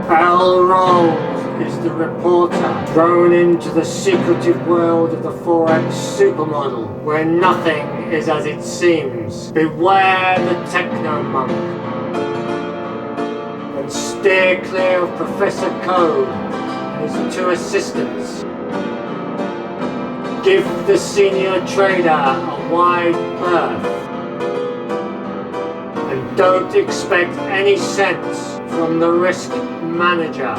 Bell rolls is the reporter thrown into the secretive world of the Forex Super Model, where nothing is as it seems. Beware the techno monk, and steer clear of Professor Code and his two assistants. Give the senior trader a wide berth, and don't expect any sense from the risk manager.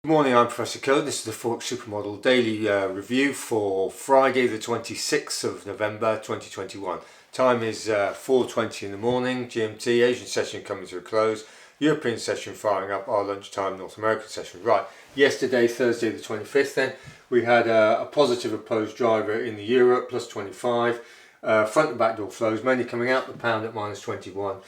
Good morning, I'm Professor Code. This is the Forex Super Model daily review for Friday the 26th of November 2021. Time is 4:20 in the morning, GMT. Asian session coming to a close. European session firing up, our lunchtime North American session. Right, yesterday, Thursday the 25th then, we had a positive opposed driver in the euro, plus 25. Front and back door flows, mainly coming out the pound at minus 21.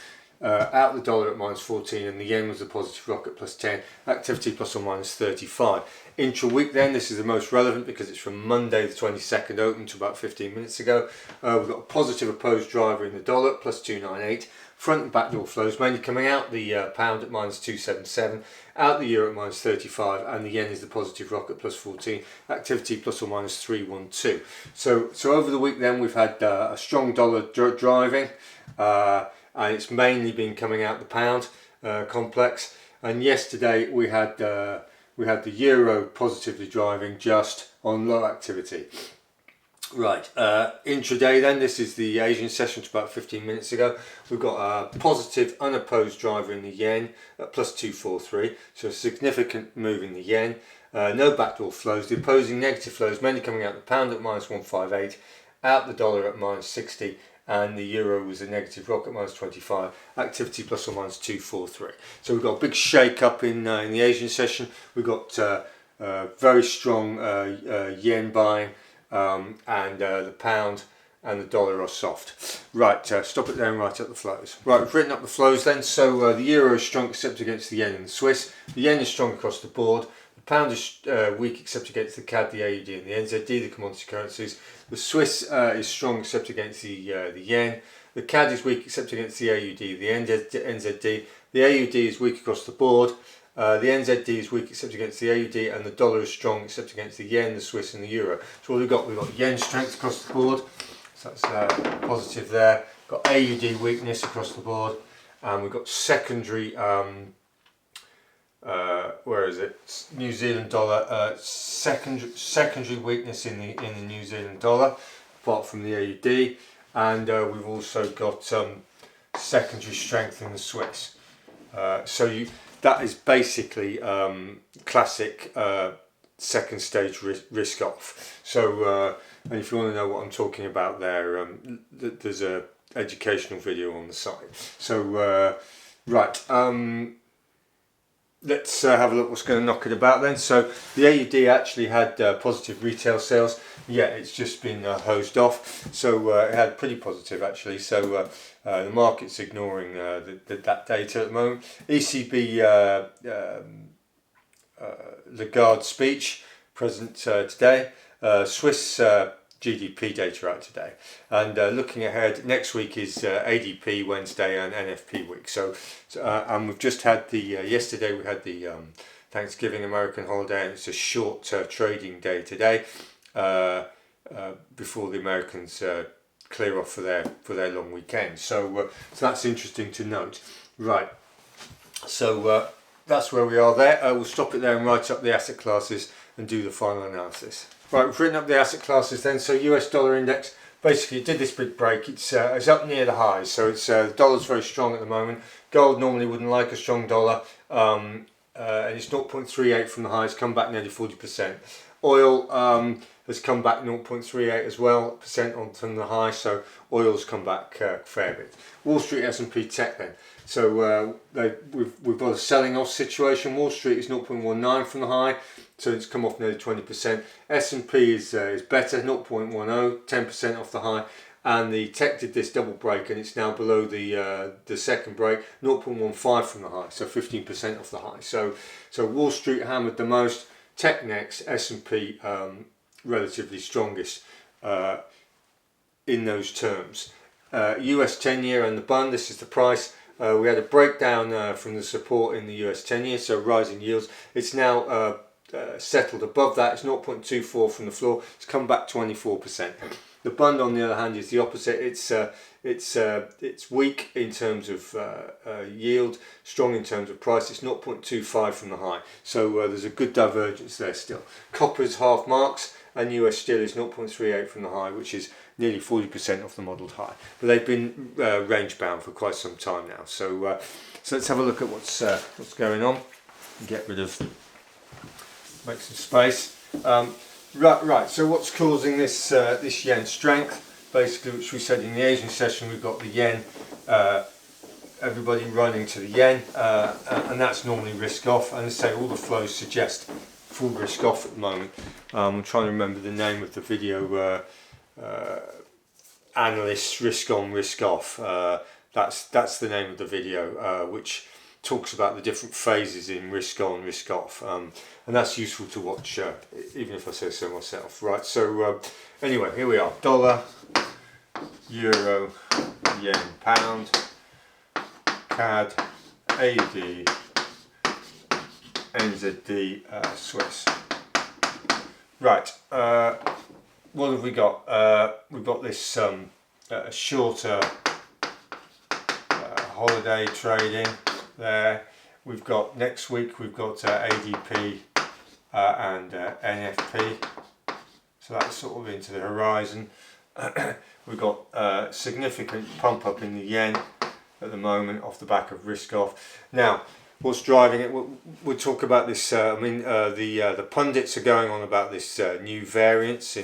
Out the dollar at minus 14, and the yen was a positive rocket plus 10, activity plus or minus 35. Intra-week then, this is the most relevant because it's from Monday the 22nd open to about 15 minutes ago. We've got a positive opposed driver in the dollar, plus 298. Front and back door flows, mainly coming out the pound at minus 277, out the euro at minus 35, and the yen is the positive rocket plus 14, activity plus or minus 312. So over the week then, we've had a strong dollar driving, and it's mainly been coming out the pound complex. And yesterday we had the euro positively driving just on low activity. Right, intraday then, this is the Asian session to about 15 minutes ago. We've got a positive unopposed driver in the yen at plus 243, so a significant move in the yen. No backdoor flows. The opposing negative flows mainly coming out the pound at minus 158, out the dollar at minus 60, and the euro was a negative rocket minus 25, activity plus or minus 243. So we've got a big shake up in the Asian session. We've got very strong yen buying, and the pound and the dollar are soft. Right, stop it there and write up the flows. Right, we've written up the flows then. So the euro is strong except against the yen and the Swiss. The yen is strong across the board. The pound is weak except against the CAD, the AUD and the NZD, the commodity currencies. The Swiss is strong except against the yen. The CAD is weak except against the AUD, the NZD. The AUD is weak across the board. The NZD is weak except against the AUD, and the dollar is strong except against the yen, the Swiss and the euro. So what we've got yen strength across the board, so that's positive there. Got AUD weakness across the board, and we've got secondary, where is it? New Zealand dollar, secondary weakness in the New Zealand dollar, apart from the AUD, and we've also got secondary strength in the Swiss. That is basically classic second stage risk off. So, and if you want to know what I'm talking about there, there's a educational video on the site. So, right, let's have a look what's going to knock it about then. So the AUD actually had positive retail sales. Yeah, it's just been hosed off. So it had pretty positive actually. So the market's ignoring that data at the moment. ECB Lagarde speech present today. Swiss GDP data out today, and looking ahead, next week is ADP Wednesday and NFP week. So and we've just had yesterday we had the Thanksgiving American holiday, and it's a short trading day today before the Americans clear off for their long weekend. So that's interesting to note. Right, so that's where we are there. We'll stop it there and write up the asset classes and do the final analysis. Right, we've written up the asset classes then. So US dollar index, basically it did this big break. It's up near the highs, so it's the dollar's very strong at the moment. Gold normally wouldn't like a strong dollar, and it's 0.38 from the highs, come back nearly 40%. Oil has come back 0.38 as well percent on from the high, so oil's come back a fair bit. Wall Street S&P Tech then. So we've got a selling off situation. Wall Street is 0.19 from the high, so it's come off nearly 20%. S&P is better, 0.10, 10% off the high, and the tech did this double break, and it's now below the second break, 0.15 from the high, so 15% off the high. So Wall Street hammered the most, tech next, S&P relatively strongest in those terms. US 10-year and the bund. This is the price. We had a breakdown from the support in the US 10-year, so rising yields. It's now settled above that. It's 0.24 from the floor. It's come back 24%. The bund, on the other hand, is the opposite. It's weak in terms of yield, strong in terms of price. It's 0.25 from the high. So there's a good divergence there still. Copper's half marks, and US steel is 0.38 from the high, which is nearly 40% off the modelled high. But they've been range bound for quite some time now. So let's have a look at what's going on. Get rid of, make some space. Right. So what's causing this this yen strength? Basically, which we said in the Asian session, we've got the yen. Everybody running to the yen, and that's normally risk off. And as I say, all the flows suggest full risk off at the moment. I'm trying to remember the name of the video. Analysts risk on, risk off. That's the name of the video, which talks about the different phases in risk on, risk off, and that's useful to watch, even if I say so myself. Right. So anyway, here we are: dollar, euro, yen, pound, CAD, AD, NZD, Swiss. Right. What have we got? We've got this shorter holiday trading there. We've got next week, we've got ADP and NFP, so that's sort of into the horizon. We've got significant pump up in the yen at the moment off the back of risk off. Now, what's driving it? We'll talk about this. The pundits are going on about this new variants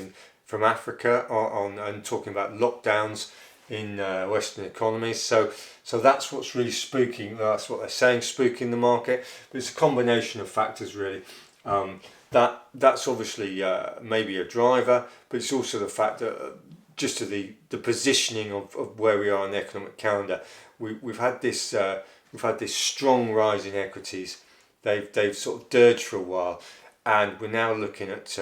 from Africa and talking about lockdowns in Western economies. So that's what's really spooking. That's what they're saying, spooking the market. But it's a combination of factors, really. That's obviously maybe a driver, but it's also the fact that just to the positioning of where we are on the economic calendar, we've had this strong rise in equities. They've sort of dirged for a while, and we're now looking at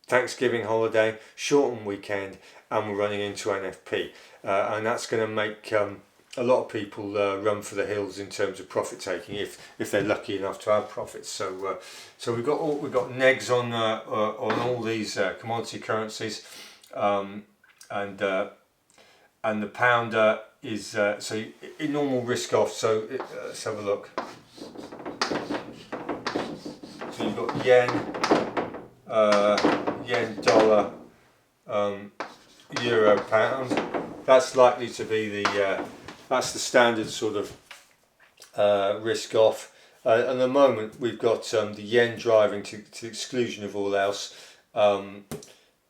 Thanksgiving holiday, shortened weekend, and we're running into NFP, and that's going to make a lot of people run for the hills in terms of profit taking if they're lucky enough to have profits. So we've got negs on all these commodity currencies, and the pounder is so in normal risk off. So let's have a look. So you've got yen, dollar, euro, pound. That's likely to be that's the standard sort of risk off. At the moment, we've got the yen driving to the exclusion of all else, and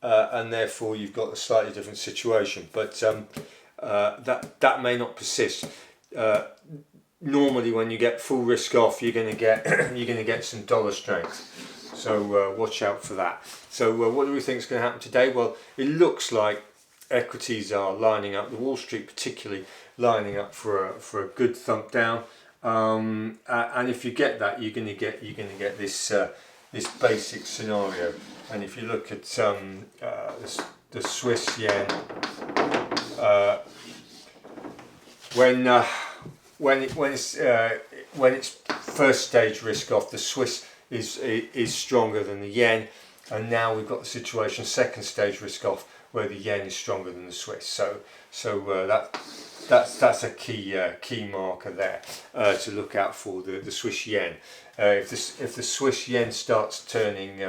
therefore you've got a slightly different situation. But that may not persist. Normally, when you get full risk off, you're going to get some dollar strength. So watch out for that. So what do we think is going to happen today? Well, it looks like equities are lining up. The Wall Street, particularly, lining up for a good thump down. And if you get that, you're going to get this basic scenario. And if you look at the Swiss yen, when it's first stage risk off, the Swiss is stronger than the yen, and now we've got the situation second stage risk off where the yen is stronger than the Swiss. So that's a key marker there to look out for the Swiss yen. If the Swiss yen starts turning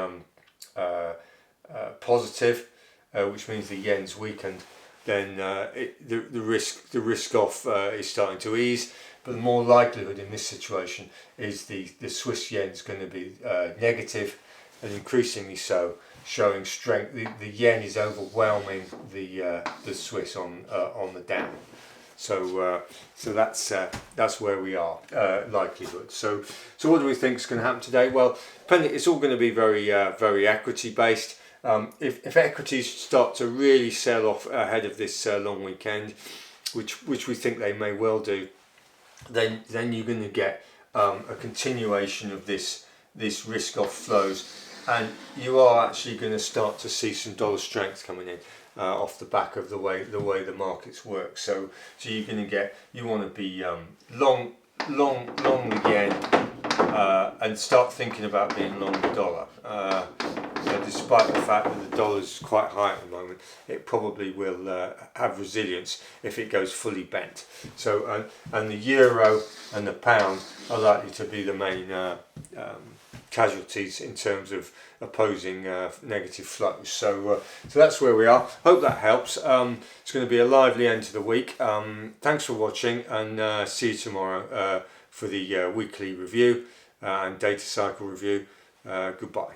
positive, which means the yen's weakened, then the risk off is starting to ease. But the more likelihood in this situation is the Swiss yen is going to be negative, and increasingly so, showing strength. The yen is overwhelming the Swiss on the down. So that's where we are, likelihood. So what do we think is going to happen today? Well, it's all going to be very equity based. If equities start to really sell off ahead of this long weekend, which we think they may well do, then you're going to get a continuation of this risk off flows, and you are actually going to start to see some dollar strength coming in off the back of the way the markets work. So you're going to get, you want to be long the yen and start thinking about being long the dollar. Despite the fact that the dollar's quite high at the moment, it probably will have resilience if it goes fully bent. So and the euro and the pound are likely to be the main casualties in terms of opposing negative flows. So that's where we are. Hope that helps. It's going to be a lively end to the week. Thanks for watching, and see you tomorrow for the weekly review and data cycle review. Goodbye.